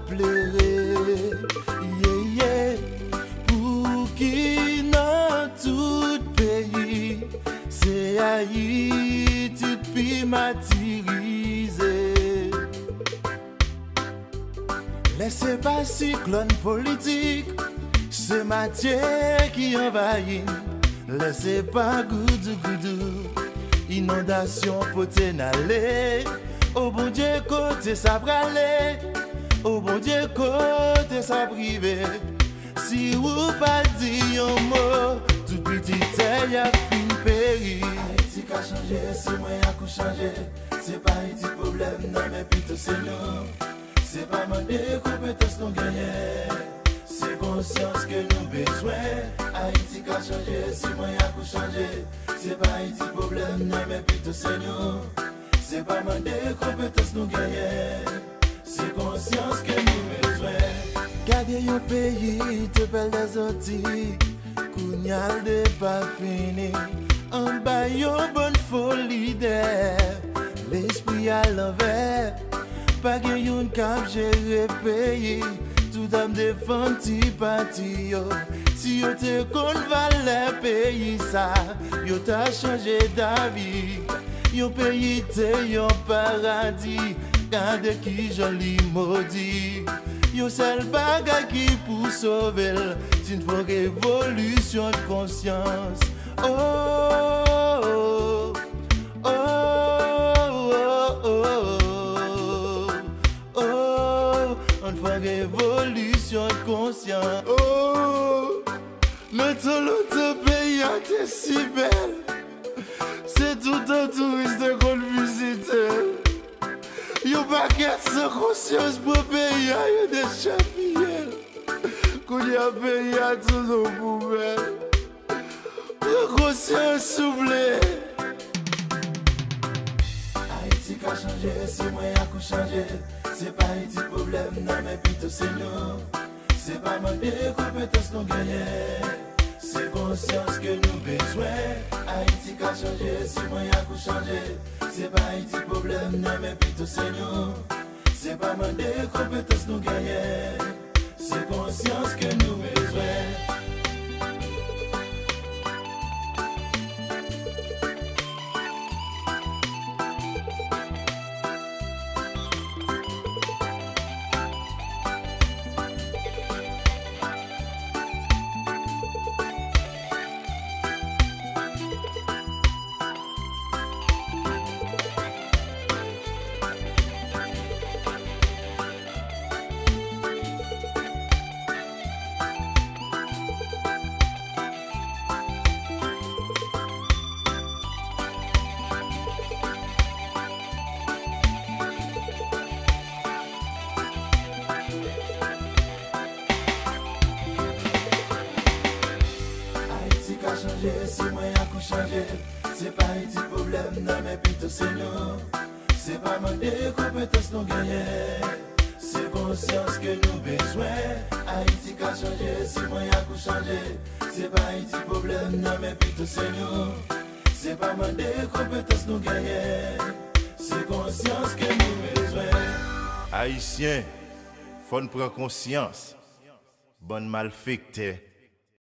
pleurer, yeah, pour qui dans tout pays, c'est Haïti puis martyrisé. Laissez pas cyclone politique, c'est matière qui envahit. Laissez pas goudou, inondation poté n'aller. Au bon Dieu côté ça bralé, au bon Dieu côté ça privé. Si vous pas dit un mot, tout petit y a fin péri. Haïti qu'a changé, c'est moi qui a changé. C'est pas Haïti problème, non mais plutôt c'est nous. C'est pas mandé compétence nous gagner. C'est conscience que nous besoin. Haïti qu'a changé, c'est moi qui a changé. C'est pas Haïti problème, non mais plutôt c'est nous. C'est pas mandé compétence nous gagner. C'est conscience que nous besoin. Gardez un pays, te belle des outils. Kounyal de pas fini. En bas yon bonne folie d'air. L'esprit à l'envers. Pas que yon cap gérer pays. Tout âme défend ti parti yo. Si yo te kon valait pays ça, yo t'a changé d'avis. Yon pays te yon paradis. Gade qui joli maudit. Yon seul bagay qui pour sauver. C'est une vraie révolution de conscience. Oh, oh, oh, oh, oh, oh, une vraie révolution de conscience. Oh, notre pays a été si belle. C'est tout un touriste qu'on visite. Yon paquet sans conscience pour payer y'a des champignons. Qu'on y a payé à tous nos poubelles. Yon conscience soufflée. Haïti qu'a changé, c'est moi qui a changé. C'est pas Haïti problème, non mais plutôt c'est nous. C'est pas mandé compétence nous gagner. C'est conscience que nous besoin. Haïti qu'a changé, c'est moi qui a changé. C'est pas Haïti problème, non mais plutôt c'est nous. C'est pas mandé compétence nous gagner. C'est conscience que nous besoin. C'est moi qui a changé. C'est pas Haïti problème, non mais plutôt c'est nous. C'est pas mandé compétence nous gagner. C'est conscience que nous besoin. Haïti qui a changé, c'est moi qui a changé. C'est pas Haïti problème, non mais plutôt c'est nous. C'est pas mandé compétence nous gagner. C'est conscience que nous besoin. Haïtien, faut prendre conscience. Bonne malfecté.